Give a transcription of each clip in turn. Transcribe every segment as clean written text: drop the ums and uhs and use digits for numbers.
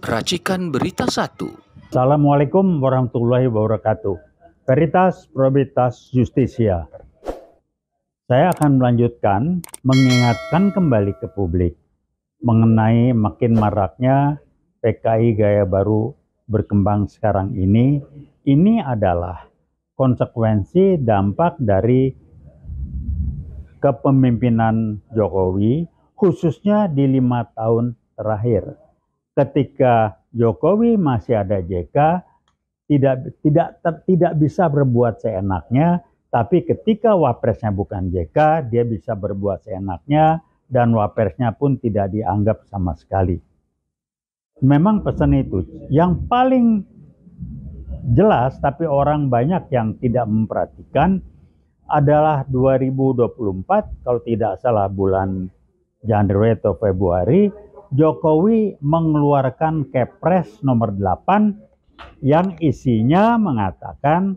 Racikan Berita 1. Assalamualaikum warahmatullahi wabarakatuh. Veritas Probitas Justisia. Saya akan melanjutkan mengingatkan kembali ke publik mengenai makin maraknya PKI gaya baru berkembang sekarang ini. Ini adalah konsekuensi dampak dari kepemimpinan Jokowi, khususnya di 5 tahun terakhir. Ketika Jokowi masih ada JK, tidak bisa berbuat seenaknya, tapi ketika wapresnya bukan JK, dia bisa berbuat seenaknya dan wapresnya pun tidak dianggap sama sekali. Memang pesan itu yang paling jelas, tapi orang banyak yang tidak memperhatikan adalah 2024, kalau tidak salah bulan Januari atau Februari, Jokowi mengeluarkan Kepres nomor 8 yang intinya mengatakan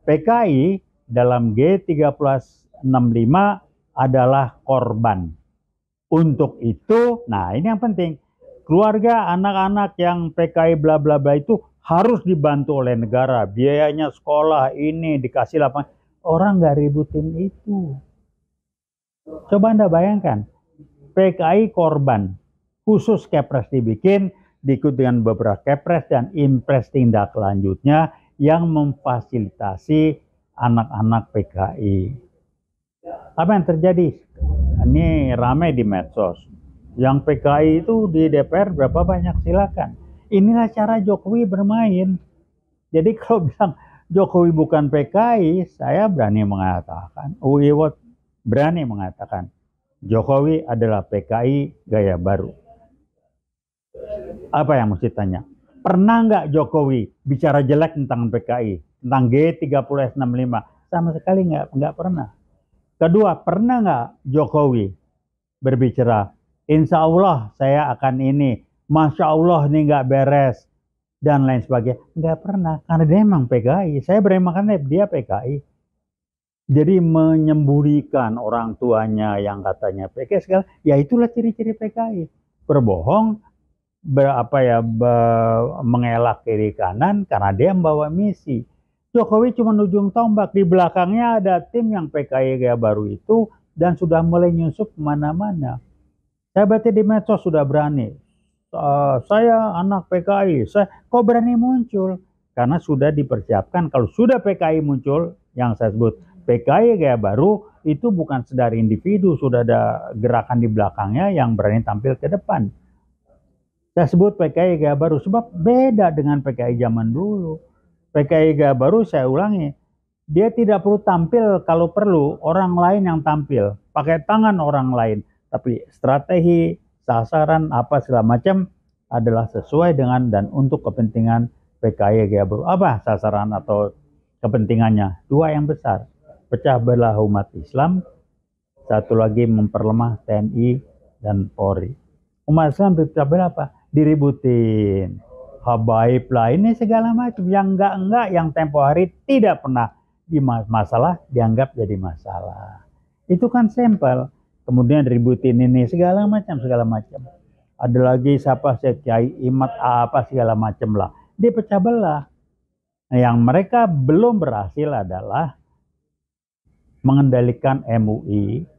PKI dalam G1365 adalah korban. Untuk itu, nah ini yang penting, keluarga anak-anak yang PKI bla bla bla itu harus dibantu oleh negara, biayanya sekolah ini dikasih lapangan. Orang nggak ributin itu. Coba Anda bayangkan, PKI korban, khusus Kepres dibikin, diikut dengan beberapa Kepres dan Impres tindak lanjutnya yang memfasilitasi anak-anak PKI. Apa yang terjadi? Ini ramai di medsos. Yang PKI itu di DPR berapa banyak, silakan. Inilah cara Jokowi bermain. Jadi kalau bilang Jokowi bukan PKI, saya berani mengatakan, berani mengatakan Jokowi adalah PKI gaya baru. Apa yang mesti tanya? Pernah nggak Jokowi bicara jelek tentang PKI, tentang G1365? Sama sekali nggak pernah. Kedua, pernah nggak Jokowi berbicara, insya Allah saya akan ini, masya Allah ini nggak beres, dan lain sebagainya? Nggak pernah, karena dia memang PKI. Saya berani makan dia PKI. Jadi menyembunyikan orang tuanya yang katanya PKI segala, ya itulah ciri-ciri PKI. Berbohong, mengelak kiri kanan karena dia membawa misi. Jokowi cuma ujung tombak, di belakangnya ada tim yang PKI gaya baru itu dan sudah mulai nyusup kemana-mana. Saya baca di medsos sudah berani. Saya anak PKI, kok berani muncul? Karena sudah dipersiapkan, kalau sudah PKI muncul, yang saya sebut PKI gaya baru, itu bukan sekedar individu, sudah ada gerakan di belakangnya yang berani tampil ke depan. Saya sebut PKI gaya baru sebab beda dengan PKI zaman dulu. PKI gaya baru, saya ulangi, dia tidak perlu tampil, kalau perlu orang lain yang tampil, pakai tangan orang lain, tapi strategi, sasaran, apa segala macam adalah sesuai dengan dan untuk kepentingan PKI gaya baru. Apa sasaran atau kepentingannya? Dua yang besar, pecah belah umat Islam, satu lagi memperlemah TNI dan Polri. Umat Islam dipecah belah apa? Diributin, habaib lah, ini segala macam, yang enggak yang tempo hari tidak pernah masalah dianggap jadi masalah. Itu kan sampel. Kemudian diributin ini segala macam. Ada lagi siapa Kiai Imat apa segala macam lah, dipecah belah. Nah, yang mereka belum berhasil adalah mengendalikan MUI,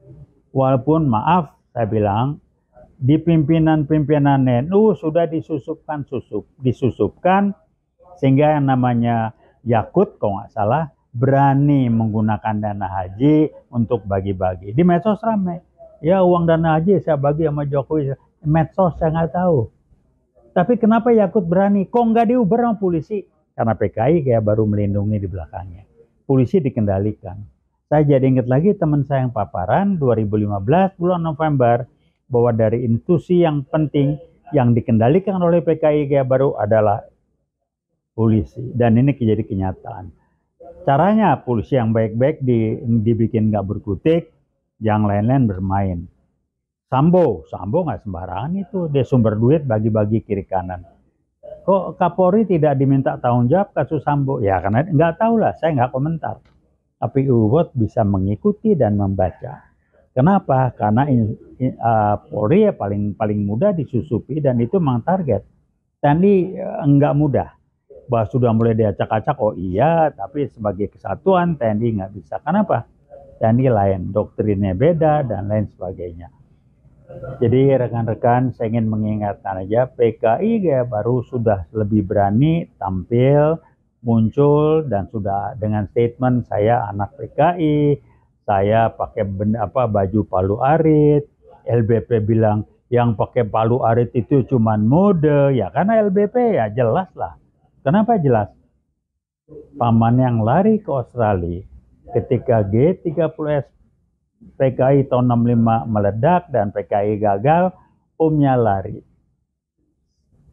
walaupun maaf saya bilang di pimpinan NU sudah disusupkan sehingga yang namanya Yakut kalau nggak salah berani menggunakan dana haji untuk bagi-bagi. Di medsos ramai, ya uang dana haji saya bagi sama Jokowi. Medsos saya nggak tahu. Tapi kenapa Yakut berani? Kok nggak diuber sama polisi? Karena PKI kayak baru melindungi di belakangnya. Polisi dikendalikan. Saya jadi ingat lagi teman saya yang paparan 2015 bulan November, bahwa dari institusi yang penting yang dikendalikan oleh PKI gaya baru adalah polisi. Dan ini jadi kenyataan. Caranya polisi yang baik-baik dibikin nggak berkutik, yang lain-lain bermain. Sambo nggak sembarangan itu, dia sumber duit bagi-bagi kiri kanan. Kok Kapolri tidak diminta tanggung jawab kasus Sambo? Ya karena nggak tahu lah, saya nggak komentar. Tapi Uhud bisa mengikuti dan membaca. Kenapa? Karena Polri ya paling mudah disusupi dan itu memang target. TNI enggak mudah. Bahwa sudah mulai diacak-acak, oh iya, tapi sebagai kesatuan TNI nggak bisa. Kenapa? TNI lain, doktrinnya beda dan lain sebagainya. Jadi rekan-rekan, saya ingin mengingatkan aja, PKI Gaya Baru sudah lebih berani tampil, muncul, dan sudah dengan statement saya anak PKI, saya pakai baju palu arit. LBP bilang yang pakai palu arit itu cuman mode, ya karena LBP ya jelas lah. Kenapa jelas? Paman yang lari ke Australia ketika G30S PKI tahun 65 meledak dan PKI gagal, omnya lari.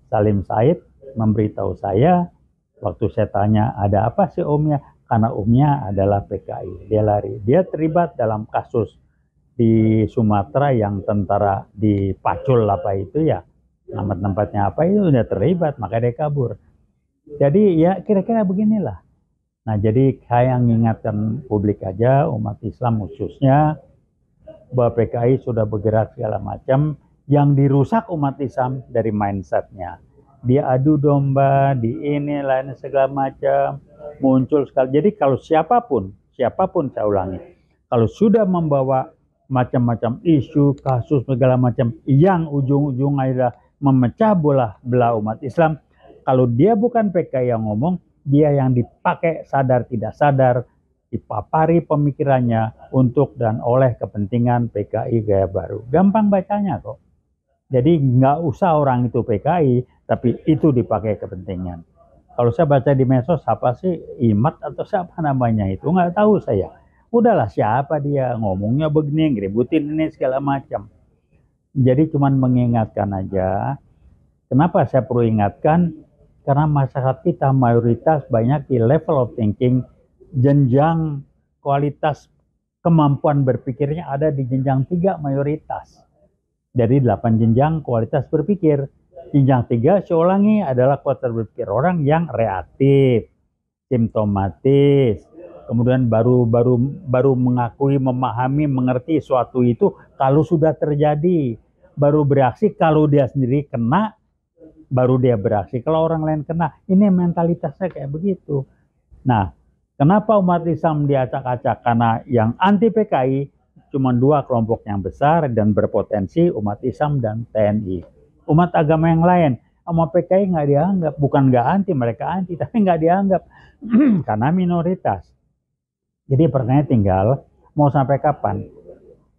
Salim Said memberitahu saya, waktu saya tanya ada apa sih omnya, karena omnya adalah PKI. Dia lari, dia terlibat dalam kasus di Sumatera yang tentara di Pacul apa itu ya, tempat-tempatnya apa itu udah terlibat, maka dia kabur. Jadi ya kira-kira beginilah. Nah, jadi saya mengingatkan publik aja, umat Islam khususnya, bahwa PKI sudah bergerak segala macam, yang dirusak umat Islam dari mindsetnya. Dia adu domba, di ini, lain segala macam, muncul sekali. Jadi kalau siapapun saya ulangi, kalau sudah membawa macam-macam isu, kasus, segala macam, yang ujung-ujungnya adalah memecah belah umat Islam, kalau dia bukan PKI yang ngomong, dia yang dipakai sadar tidak sadar, dipapari pemikirannya untuk dan oleh kepentingan PKI Gaya Baru. Gampang bacanya kok. Jadi nggak usah orang itu PKI, tapi itu dipakai kepentingan. Kalau saya baca di medsos, siapa sih Imat atau siapa namanya itu, nggak tahu saya. Udahlah siapa dia, ngomongnya begini, ngeributin ini segala macam. Jadi cuman mengingatkan aja. Kenapa saya perlu ingatkan? Karena masyarakat kita mayoritas banyak di level of thinking, jenjang kualitas kemampuan berpikirnya ada di jenjang 3 mayoritas. Dari 8 jenjang kualitas berpikir. Jenjang 3 saya ulangi adalah kualitas berpikir orang yang reaktif, simptomatis, kemudian baru mengakui, memahami, mengerti suatu itu kalau sudah terjadi, baru bereaksi kalau dia sendiri kena, baru dia beraksi kalau orang lain kena. Ini mentalitasnya kayak begitu. Nah, kenapa umat Islam diacak-acak? Karena yang anti PKI cuma 2 kelompok yang besar dan berpotensi, umat Islam dan TNI. Umat agama yang lain sama PKI nggak dianggap, bukan nggak anti, mereka anti, tapi nggak dianggap karena minoritas. Jadi pertanyaan tinggal mau sampai kapan?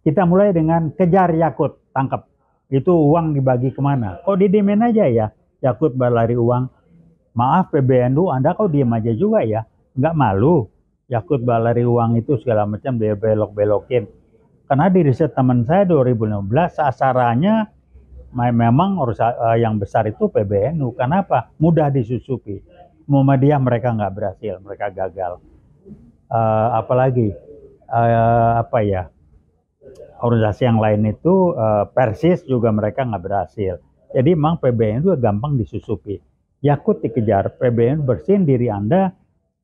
Kita mulai dengan kejar Yakut, tangkap. Itu uang dibagi kemana? Kok didemen aja ya? Yakut berlari uang. Maaf PBNU, Anda kok diem aja juga ya? Nggak malu? Yakut berlari uang itu segala macam dia belok-belokin. Karena di riset teman saya 2016, sasarannya memang yang besar itu PBNU. Kenapa? Mudah disusupi. Muhammadiyah mereka nggak berhasil, mereka gagal. Apalagi organisasi yang lain itu Persis juga mereka nggak berhasil. Jadi memang PBNU itu gampang disusupi. Yakut dikejar, PBNU bersihin diri Anda,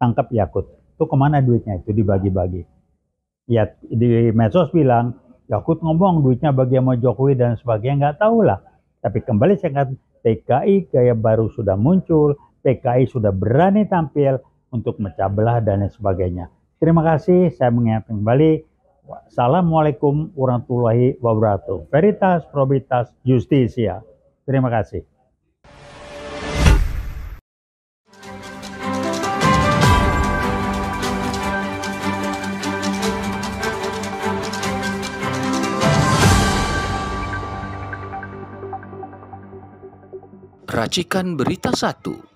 tangkap Yakut. Itu kemana duitnya? Itu dibagi-bagi. Ya di medsos bilang, Yakut ngomong duitnya bagi sama Jokowi dan sebagainya, nggak tahu lah. Tapi kembali saya katakan, PKI Gaya Baru sudah muncul, PKI sudah berani tampil untuk memecah belah dan lain sebagainya. Terima kasih, saya mengingatkan kembali. Assalamualaikum warahmatullahi wabarakatuh. Veritas, Probitas, Justisia. Terima kasih. Racikan Berita 1.